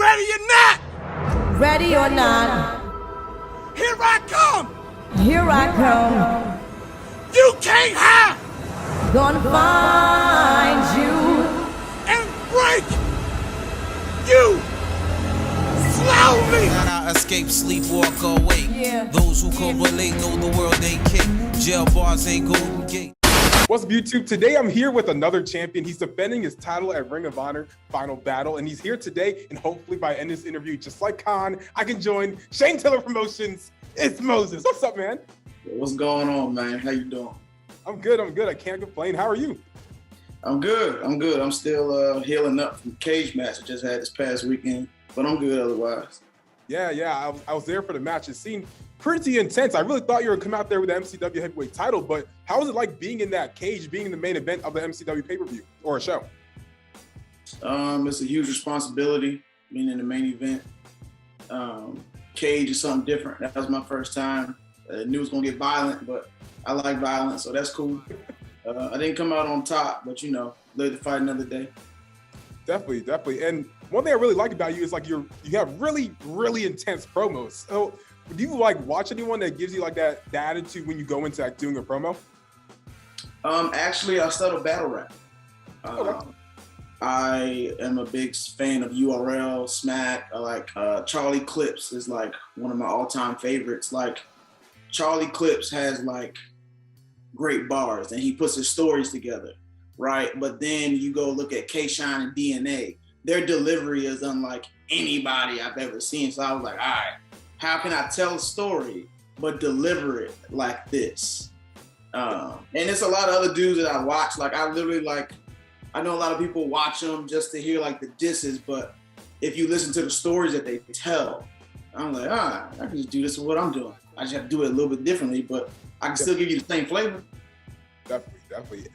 Ready or not? Ready or not, Here I come! here I come. You can't hide Gonna find you. and break you slowly! Not I escape, sleep, walk, or wake. Yeah. Those who correlate know the world ain't kick. Jail bars ain't golden gate. What's up, YouTube? Today I'm here with another champion. He's defending his title at Ring of Honor Final Battle, and he's here today. And hopefully by the end of this interview, just like Kaun, I can join Shane Taylor Promotions. It's Moses. What's up, man? What's going on, man? How you doing? I'm good. I can't complain. How are you? I'm good. I'm still healing up from the cage match I just had this past weekend, but I'm good otherwise. Yeah. I was there for the match. It seemed pretty intense. I really thought you were come out there with the MCW heavyweight title, but how was it like being in that cage, being in the main event of the MCW pay-per-view or a show? It's a huge responsibility being in the main event. Cage is something different. That was my first time. I knew it was gonna get violent, but I like violence, so that's cool. I didn't come out on top, but you know, live to fight another day. Definitely. And one thing I really like about you is like you have really intense promos. So do you like watch anyone that gives you like that attitude when you go into like doing a promo? Actually, I started battle rap. Okay. I am a big fan of URL, Smack. I like Charlie Clips is like one of my all-time favorites. Like Charlie Clips has like great bars and he puts his stories together, right? But then you go look at K-Shine and DNA. Their delivery is unlike anybody I've ever seen. So I was like, all right, how can I tell a story but deliver it like this? And it's a lot of other dudes that I watch. Like I literally like, I know a lot of people watch them just to hear like the disses, but if you listen to the stories that they tell, I'm like, I can just do this with what I'm doing. I just have to do it a little bit differently, but I can still give you the same flavor. Definitely.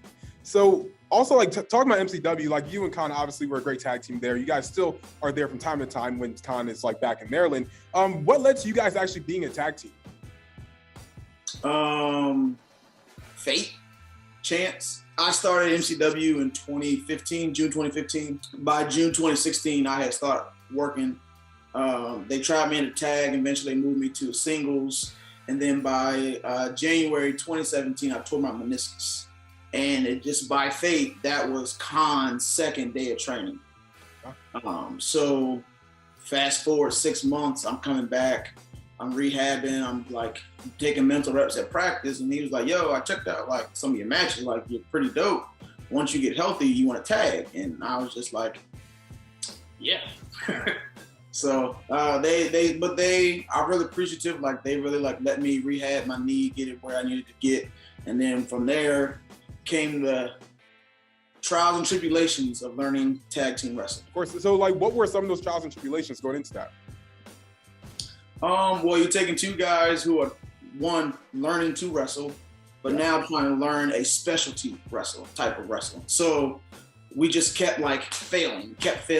So also like talking about MCW, like you and Kaun obviously were a great tag team there. You guys still are there from time to time when Kaun is like back in Maryland. What led to you guys actually being a tag team? Fate, chance. I started MCW in 2015, June 2015. By June 2016, I had started working. They tried me in a tag, eventually moved me to singles. And then by January 2017, I tore my meniscus. And it just by fate, that was Kaun's second day of training. So fast forward 6 months, I'm coming back. I'm rehabbing. I'm like taking mental reps at practice. And he was like, yo, I checked out like some of your matches. Like you're pretty dope. Once you get healthy, you want to tag. And I was just like, yeah. So I'm really appreciative. Like they really like let me rehab my knee, get it where I needed to get. And then from there came the trials and tribulations of learning tag team wrestling. Of course. So like what were some of those trials and tribulations going into that? Well, you're taking two guys who are one learning to wrestle, but now trying to learn a specialty type of wrestling. So we just kept like failing. And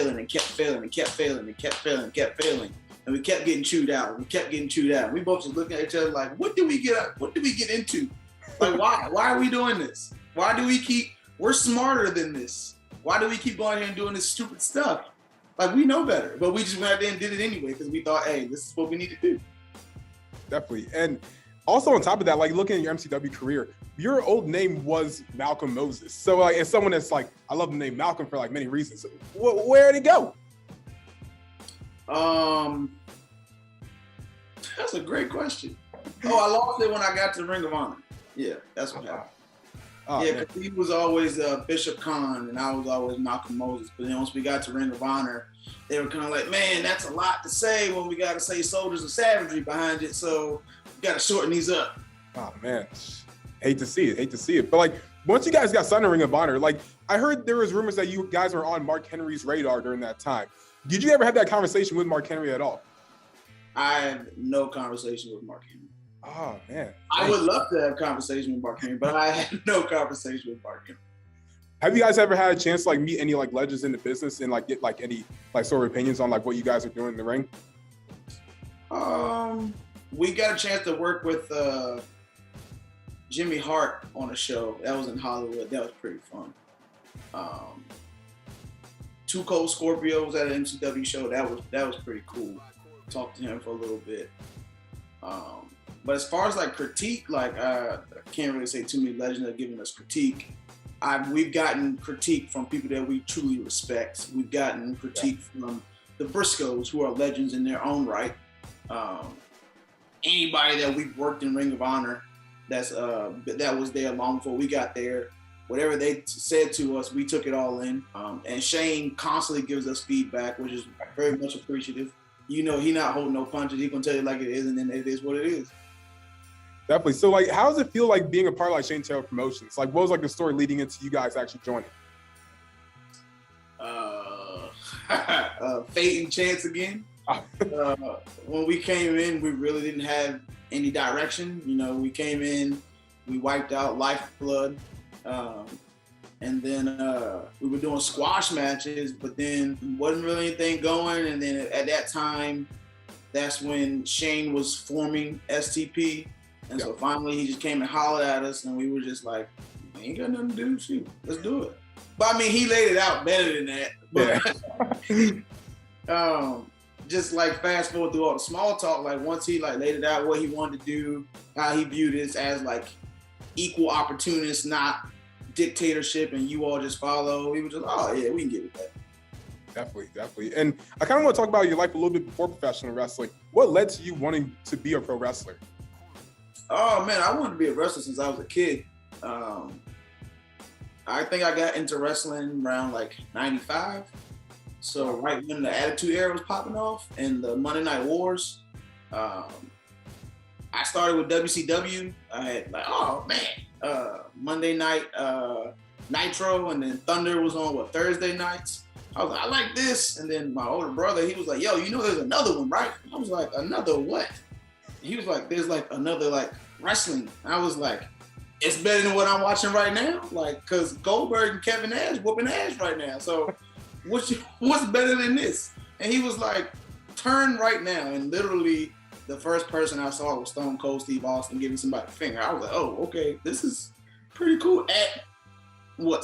we both just looking at each other like, what do we get into? Like, why are we doing this? We're smarter than this. Why do we keep going here and doing this stupid stuff? Like we know better, but we just went out there and did it anyway because we thought, hey, this is what we need to do. Definitely. And also on top of that, like looking at your MCW career, your old name was Malcolm Moses. So like as someone that's like, I love the name Malcolm for like many reasons. Where'd it go? That's a great question. Oh, I lost it when I got to Ring of Honor. Yeah, that's what happened. Yeah, because he was always Bishop Kaun and I was always Malcolm Moses. But then once we got to Ring of Honor, they were kind of like, man, that's a lot to say when we got to say soldiers of savagery behind it. So we got to shorten these up. Oh, man. Hate to see it. But like, once you guys got signed to Ring of Honor, like I heard there was rumors that you guys were on Mark Henry's radar during that time. Did you ever have that conversation with Mark Henry at all? I had no conversation with Mark Henry. Oh, man. I would love to have a conversation with Mark Henry, but I had no conversation with Mark Henry. Have you guys ever had a chance to like meet any like legends in the business and like get like any like sort of opinions on like what you guys are doing in the ring? We got a chance to work with Jimmy Hart on a show. That was in Hollywood. That was pretty fun. Two Cold Scorpios at an MCW show. That was pretty cool. Talked to him for a little bit. But as far as like critique, like I can't really say too many legends are giving us critique. We've gotten critique from people that we truly respect. We've gotten critique from the Briscoes, who are legends in their own right. Anybody that we've worked in Ring of Honor that was there long before we got there. Whatever they said to us, we took it all in. And Shane constantly gives us feedback, which is very much appreciative. You know, he not holding no punches. He gonna tell you like it is, and then it is what it is. Definitely. So, like, how does it feel like being a part of like Shane Taylor Promotions? Like, what was like the story leading into you guys actually joining? Fate and chance again. When we came in, we really didn't have any direction. You know, we came in, we wiped out Lifeblood, and then we were doing squash matches, but then wasn't really anything going. And then at that time, that's when Shane was forming STP. And so finally he just came and hollered at us, and we were just like, ain't got nothing to do, shoot, let's do it. But I mean, he laid it out better than that. But, just like fast forward through all the small talk, like once he like laid it out what he wanted to do, how he viewed this as like equal opportunists, not dictatorship, and you all just follow. We were just, oh yeah, we can get with that. Definitely. And I kind of want to talk about your life a little bit before professional wrestling. What led to you wanting to be a pro wrestler? Oh man, I wanted to be a wrestler since I was a kid. I think I got into wrestling around like 95. So right when the Attitude Era was popping off and the Monday Night Wars, I started with WCW. I had like, oh man, Monday Night Nitro, and then Thunder was on Thursday nights. I was like, I like this. And then my older brother, he was like, yo, you know there's another one, right? I was like, another what? He was like, there's like another like wrestling. I was like, it's better than what I'm watching right now. Like, cause Goldberg and Kevin Nash whooping ass right now. So what's better than this? And he was like, turn right now. And literally the first person I saw was Stone Cold Steve Austin giving somebody a finger. I was like, oh, okay, this is pretty cool. At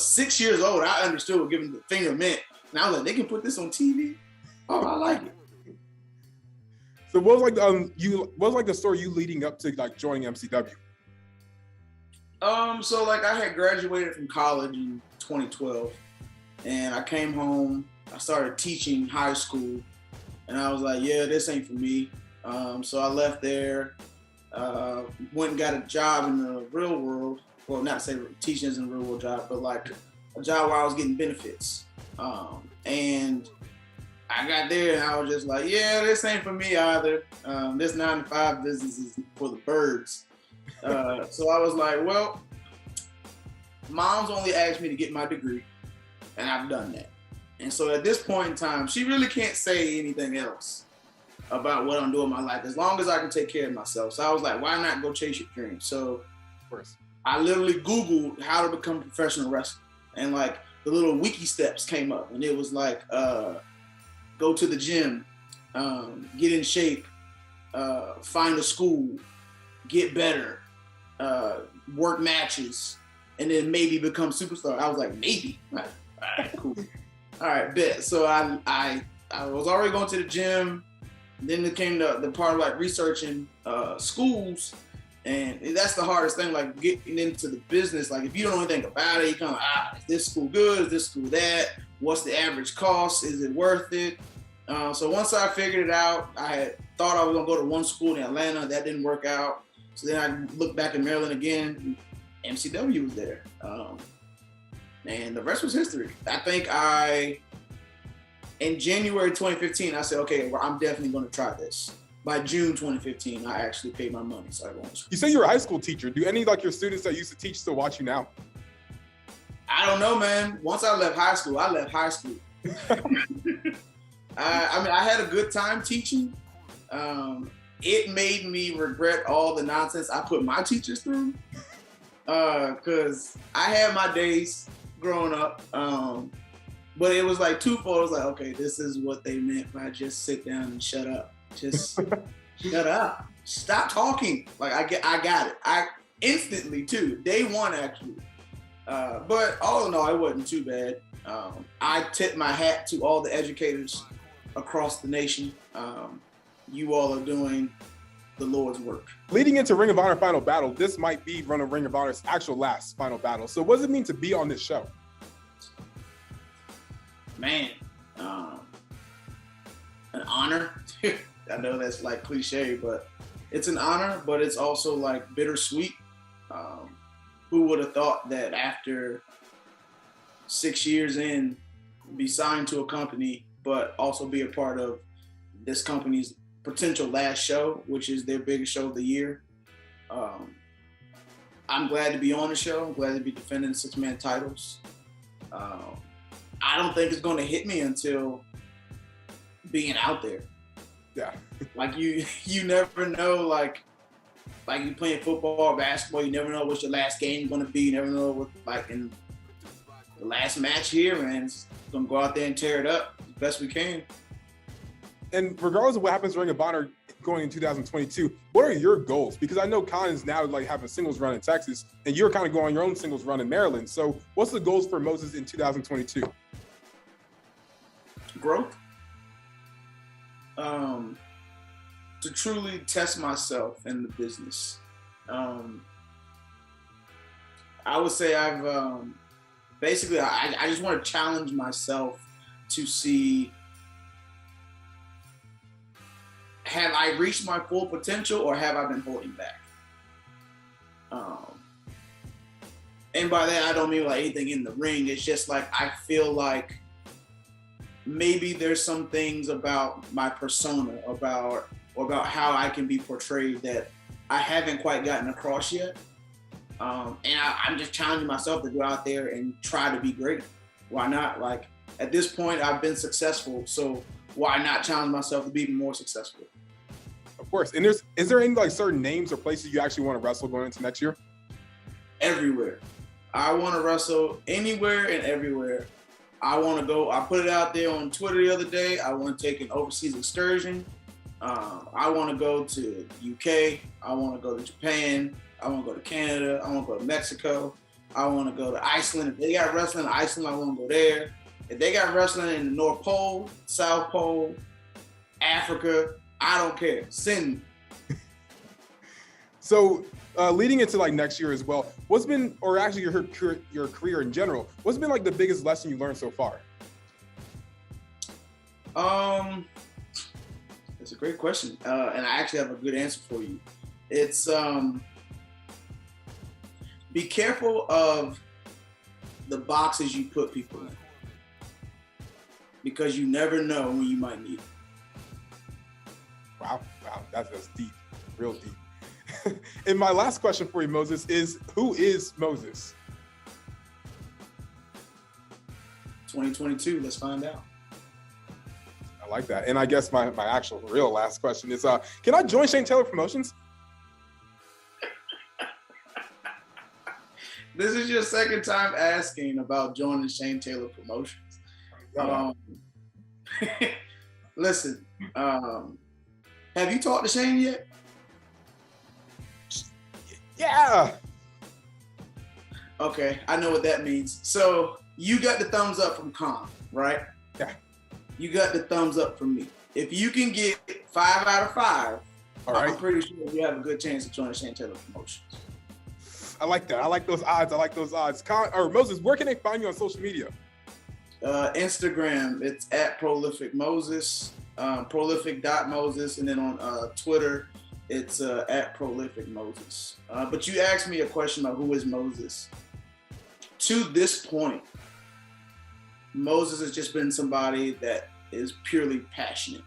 6 years old, I understood what giving the finger meant. And I was like, they can put this on TV? Oh, I like it. So what was like the story you leading up to like joining MCW? So like I had graduated from college in 2012, and I came home. I started teaching high school, and I was like, yeah, this ain't for me. So I left there, went and got a job in the real world. Well, not say teaching isn't a real world job, but like a job where I was getting benefits. And I got there and I was just like, yeah, this ain't for me either. This 9-to-5 business is for the birds. So I was like, well, mom's only asked me to get my degree, and I've done that. And so at this point in time, she really can't say anything else about what I'm doing in my life, as long as I can take care of myself. So I was like, why not go chase your dream? So of course, I literally Googled how to become a professional wrestler, and like the little wiki steps came up, and it was like, go to the gym, get in shape, find a school, get better, work matches, and then maybe become superstar. I was like, maybe. All right, cool. All right, bet. So I was already going to the gym. Then it came to the part of like researching schools, and that's the hardest thing, like getting into the business. Like if you don't know anything about it, you kind of, is this school good? Is this school that? What's the average cost? Is it worth it? So once I figured it out, I had thought I was gonna go to one school in Atlanta. That didn't work out. So then I looked back in Maryland again. MCW was there, and the rest was history. I think in January 2015, I said, okay, well, I'm definitely gonna try this. By June 2015, I actually paid my money, so I went to school. You say you're a high school teacher. Do any like your students that used to teach still watch you now? I don't know, man. Once I left high school, I left high school. I mean, I had a good time teaching. It made me regret all the nonsense I put my teachers through. Because I had my days growing up. But it was like twofold. I was like, okay, this is what they meant by just sit down and shut up. Just shut up. Stop talking. Like I got it. I instantly too. Day one actually. But all in all, it wasn't too bad. I tip my hat to all the educators across the nation. You all are doing the Lord's work. Leading into Ring of Honor Final Battle, this might be one of Ring of Honor's actual last Final Battle. So what does it mean to be on this show? Man, an honor. I know that's like cliche, but it's an honor, but it's also like bittersweet. Who would have thought that after 6 years in, be signed to a company, but also be a part of this company's potential last show, which is their biggest show of the year. I'm glad to be on the show. I'm glad to be defending 6-man titles. I don't think it's going to hit me until being out there. Yeah. Like you never know, like you playing football or basketball, you never know what your last game is going to be. You never know what, like, in the last match here, man, it's going to go out there and tear it up as best we can. And regardless of what happens to Ring of Honor going in 2022, what are your goals? Because I know Kaun is now like having a singles run in Texas, and you're kind of going your own singles run in Maryland. So what's the goals for Moses in 2022? Growth. To truly test myself in the business. I would say I've basically I just want to challenge myself to see, have I reached my full potential or have I been holding back? And by that I don't mean like anything in the ring. It's just like I feel like maybe there's some things about my persona, about how I can be portrayed that I haven't quite gotten across yet. And I'm just challenging myself to go out there and try to be great. Why not? Like, at this point, I've been successful, so why not challenge myself to be even more successful? Of course. And is there any like certain names or places you actually want to wrestle going into next year? Everywhere. I want to wrestle anywhere and everywhere. I want to go. I put it out there on Twitter the other day. I want to take an overseas excursion. I want to go to UK. I want to go to Japan. I want to go to Canada. I want to go to Mexico. I want to go to Iceland. If they got wrestling in Iceland, I want to go there. If they got wrestling in the North Pole, South Pole, Africa, I don't care. Send me. So leading into like next year as well, what's been, or actually your career in general, what's been like the biggest lesson you learned so far? It's a great question, and I actually have a good answer for you. It's be careful of the boxes you put people in, because you never know when you might need it. Wow, that's deep, real deep. And my last question for you, Moses, is who is Moses? 2022, let's find out. I like that. And I guess my actual real last question is, can I join Shane Taylor Promotions? This is your second time asking about joining Shane Taylor Promotions. Listen, have you talked to Shane yet? Yeah. Okay, I know what that means. So you got the thumbs up from Kaun, right? Yeah. You got the thumbs up from me. If you can get 5 out of 5, all right, I'm pretty sure you have a good chance of joining Shane Taylor Promotions. I like that. I like those odds. Kaun, or Moses, where can they find you on social media? Instagram, it's at prolificmoses, prolific.moses, and then on Twitter, it's at prolificmoses. But you asked me a question about who is Moses. To this point, Moses has just been somebody that is purely passionate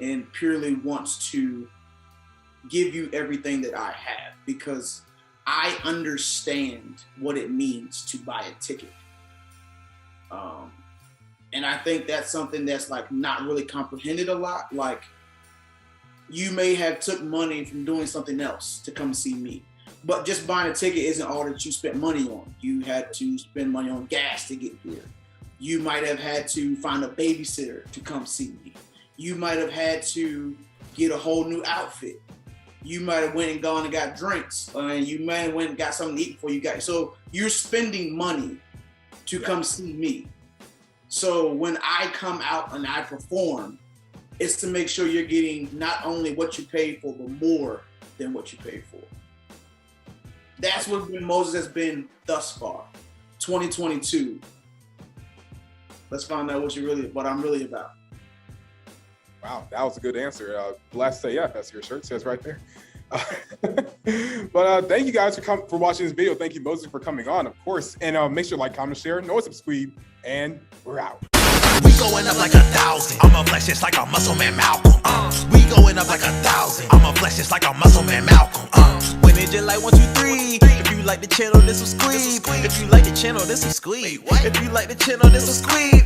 and purely wants to give you everything that I have, because I understand what it means to buy a ticket. And I think that's something that's like not really comprehended a lot. Like, you may have took money from doing something else to come see me, but just buying a ticket isn't all that you spent money on. You had to spend money on gas to get here. You might have had to find a babysitter to come see me. You might have had to get a whole new outfit. you might have went and gone and got drinks, and you might have went and got something to eat before you got. So you're spending money to come see me. So when I come out and I perform, it's to make sure you're getting not only what you paid for, but more than what you paid for. That's what Moses has been thus far. 2022. Let's find out what I'm really about. Wow, that was a good answer. Blessed say yeah, that's your shirt says right there. But thank you guys for watching this video. Thank you, Moses, for coming on, of course. And make sure to like, comment, share, know subscribe, and we're out. We going up like 1,000. I'ma flex just like a muscle man Malcolm. We going up like 1,000. I'ma flex just like a muscle man Malcolm. When it just like 1, 2, 3. If you like the channel, this will squeeze. If you like the channel, this will squeeze. If you like the channel, this will squeeze.